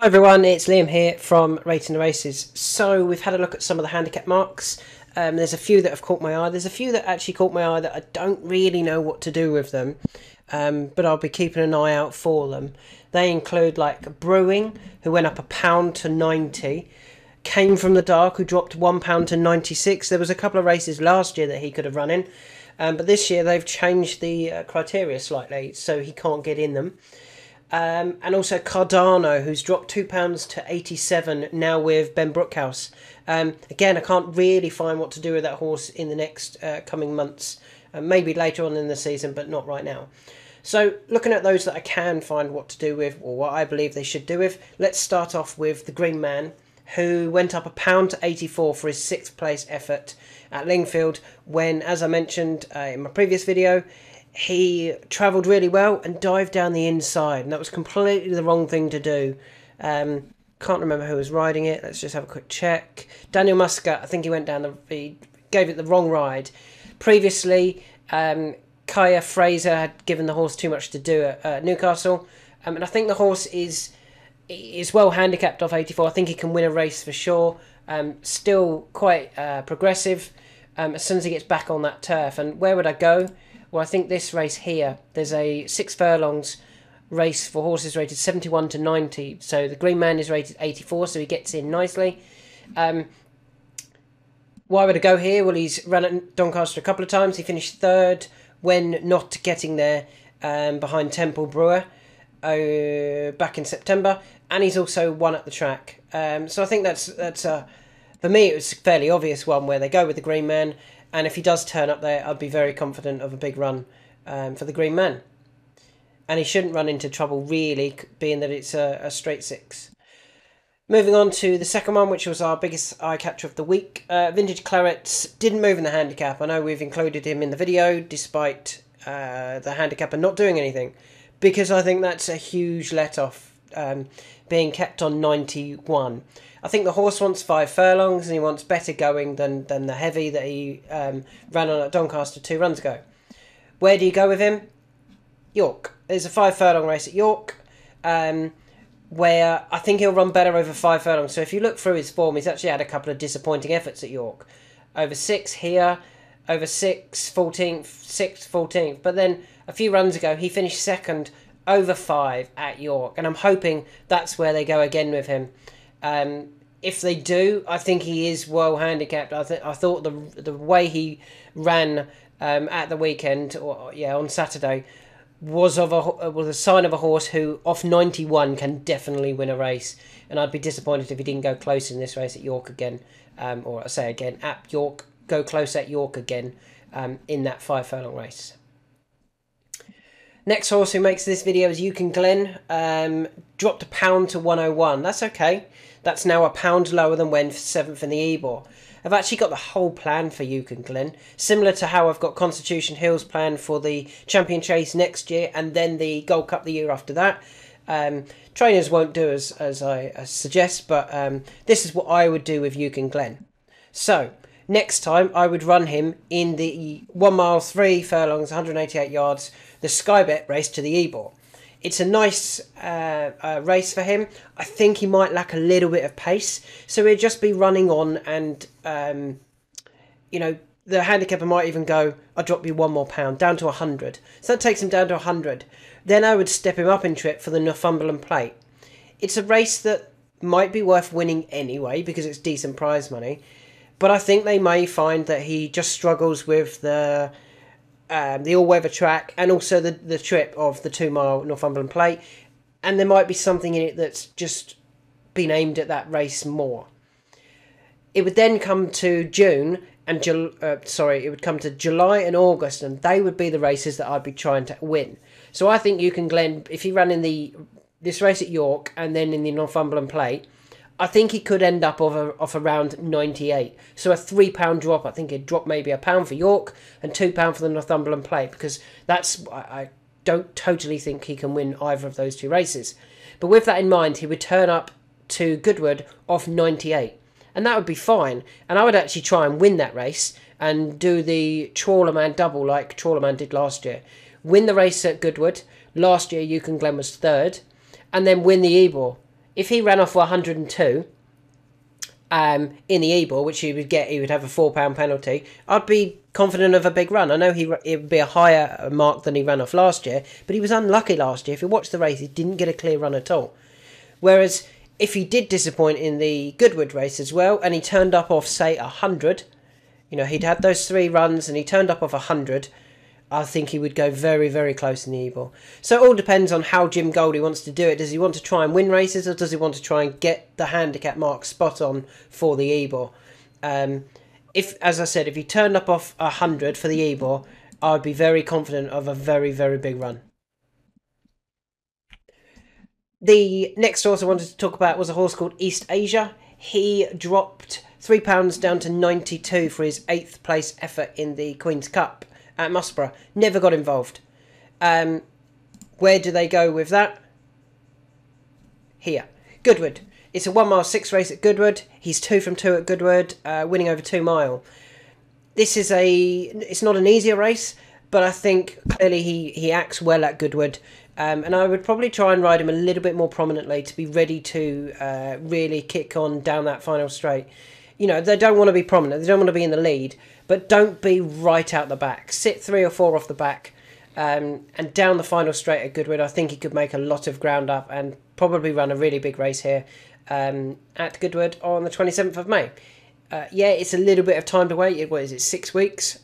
Hi everyone, it's Liam here from Rating the Races. So we've had a look at some of the handicap marks. There's a few that have caught my eye. There's a few that actually caught my eye that I don't really know what to do with them, but I'll be keeping an eye out for them. They include like Brewing, who went up £1 to 90. Came from the Dark, who dropped £1 to 96. There was a couple of races last year that he could have run in, but this year they've changed the criteria slightly, so he can't get in them. And also Cardano, who's dropped £2 to 87 now with Ben Brookhouse. Again, I can't really find what to do with that horse in the next coming months. Maybe later on in the season, but not right now. So looking at those that I can find what to do with, or what I believe they should do with, let's start off with the Green Man, who went up £1 to 84 for his 6th place effort at Lingfield when, as I mentioned in my previous video, he travelled really well and dived down the inside, and that was completely the wrong thing to do. Can't remember who was riding it. Let's just have a quick check. Daniel Muscat, I think he went down he gave it the wrong ride. Previously, Kaya Fraser had given the horse too much to do at Newcastle, and I think the horse is well handicapped off 84. I think he can win a race for sure. Still quite progressive as soon as he gets back on that turf. And where would I go? Well, I think this race here, there's a 6 furlongs race for horses rated 71 to 90. So the Green Man is rated 84, so he gets in nicely. Why would I go here? Well, he's run at Doncaster a couple of times. He finished 3rd when not getting there behind Temple Brewer back in September. And he's also won at the track. So I think that's for me, it was a fairly obvious one where they go with the Green Man. And if he does turn up there, I'd be very confident of a big run for the Green Man. And he shouldn't run into trouble, really, being that it's a straight 6. Moving on to the second one, which was our biggest eye catcher of the week. Vintage Clarets didn't move in the handicap. I know we've included him in the video, despite the handicapper not doing anything. Because I think that's a huge let-off, being kept on 91. I think the horse wants 5 furlongs and he wants better going than the heavy that he ran on at Doncaster 2 runs ago. Where do you go with him? York. There's a 5 furlong race at York where I think he'll run better over 5 furlongs. So if you look through his form, he's actually had a couple of disappointing efforts at York. Over 6 here, over 6, 14th, 6th, 14th. But then a few runs ago, he finished 2nd over 5 at York. And I'm hoping that's where they go again with him. If they do, I think he is well handicapped. I thought the way he ran at the weekend, on Saturday, was a sign of a horse who off 91 can definitely win a race. And I'd be disappointed if he didn't go close in this race at York again, or I say again at York, go close at York again in that 5 furlong race. Next horse who makes this video is Euchen Glen. Dropped £1 to 101. That's okay. That's now £1 lower than when 7th in the Ebor. I've actually got the whole plan for Euchen Glen, similar to how I've got Constitution Hill's plan for the Champion Chase next year and then the Gold Cup the year after that. Trainers won't do as I suggest, but this is what I would do with Euchen Glen. So, next time I would run him in the 1 mile 3 furlongs, 188 yards, the Sky Bet race to the Ebor. It's a nice race for him. I think he might lack a little bit of pace. So he'll just be running on and, the handicapper might even go, I'll drop you £1 more, down to 100. So that takes him down to 100. Then I would step him up in trip for the Northumberland Plate. It's a race that might be worth winning anyway because it's decent prize money. But I think they may find that he just struggles with the all-weather track and also the trip of the 2 mile Northumberland Plate, and there might be something in it that's just been aimed at that race more. It would then come to June and it would come to July and August, and they would be the races that I'd be trying to win. So I think Euchen Glen, if he ran in this race at York and then in the Northumberland Plate, I think he could end up off around 98. So a £3 drop. I think he'd drop maybe £1 for York and £2 for the Northumberland Plate, because I don't totally think he can win either of those 2 races. But with that in mind, he would turn up to Goodwood off 98. And that would be fine. And I would actually try and win that race and do the Trawlerman double like Trawlerman did last year. Win the race at Goodwood. Last year, Euchen Glen was 3rd. And then win the Ebor. if he ran off 102 in the Ebor, which he would have a £4 penalty, I'd be confident of a big run. I know it would be a higher mark than he ran off last year, but he was unlucky last year. If you watch the race, he didn't get a clear run at all. Whereas if he did disappoint in the Goodwood race as well, and he turned up off, say, 100, you know, he'd had those 3 runs and he turned up off 100, I think he would go very, very close in the Ebor. So it all depends on how Jim Goldie wants to do it. Does he want to try and win races, or does he want to try and get the handicap mark spot on for the Ebor? If, as I said, if he turned up off 100 for the Ebor, I'd be very confident of a very, very big run. The next horse I wanted to talk about was a horse called East Asia. He dropped £3 down to 92 for his 8th place effort in the Queen's Cup at Musselburgh. Never got involved. Where do they go with that? Here. Goodwood. It's a 1 mile 6 race at Goodwood. He's 2 from 2 at Goodwood, winning over 2 mile. This is it's not an easier race, but I think clearly he acts well at Goodwood. And I would probably try and ride him a little bit more prominently to be ready to really kick on down that final straight. You know, they don't want to be prominent. They don't want to be in the lead, but don't be right out the back. Sit 3 or 4 off the back. And down the final straight at Goodwood, I think he could make a lot of ground up and probably run a really big race here at Goodwood on the 27th of May. Yeah, it's a little bit of time to wait. What is it, 6 weeks?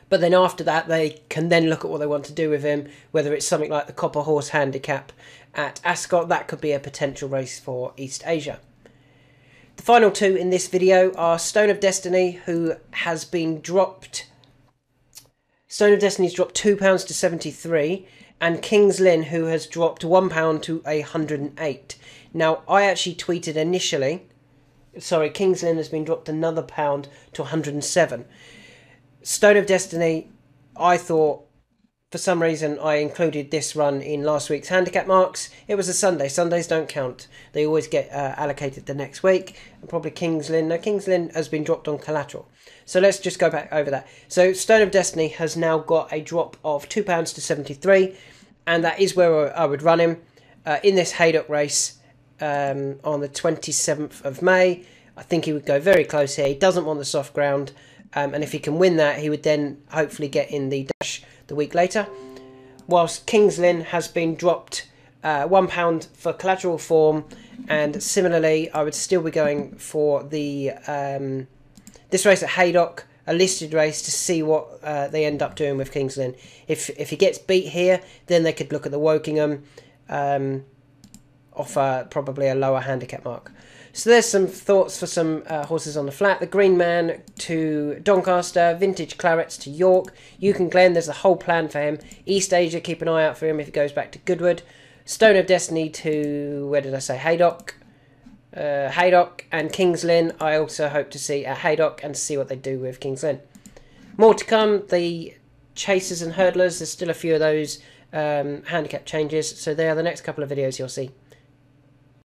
But then after that, they can then look at what they want to do with him, whether it's something like the Copper Horse Handicap at Ascot. That could be a potential race for East Asia. The final 2 in this video are Stone of Destiny, who has been dropped. Stone of Destiny's dropped £2 to 73, and King's Lynn, who has dropped £1 to 108. Now, I actually tweeted initially, sorry, King's Lynn has been dropped another £1 to 107. Stone of Destiny, I thought, for some reason, I included this run in last week's handicap marks. It was a Sunday. Sundays don't count. They always get allocated the next week. And probably King's Lynn. No, King's Lynn has been dropped on collateral. So let's just go back over that. So Stone of Destiny has now got a drop of £2 to 73. And that is where I would run him in this Haydock race on the 27th of May. I think he would go very close here. He doesn't want the soft ground. And if he can win that, he would then hopefully get in the dash the week later. Whilst King's Lynn has been dropped £1 for collateral form, and similarly I would still be going for the this race at Haydock, a listed race, to see what they end up doing with King's Lynn. If he gets beat here, then they could look at the Wokingham, offer probably a lower handicap mark. So there's some thoughts for some horses on the flat. The Green Man to Doncaster, Vintage Clarets to York, Euchen Glen, there's a whole plan for him. East Asia, keep an eye out for him if he goes back to Goodwood. Stone of Destiny to, where did I say, Haydock. Haydock and King's Lynn, I also hope to see at Haydock and see what they do with King's Lynn. More to come, the Chasers and Hurdlers, there's still a few of those handicap changes, so they are the next couple of videos you'll see.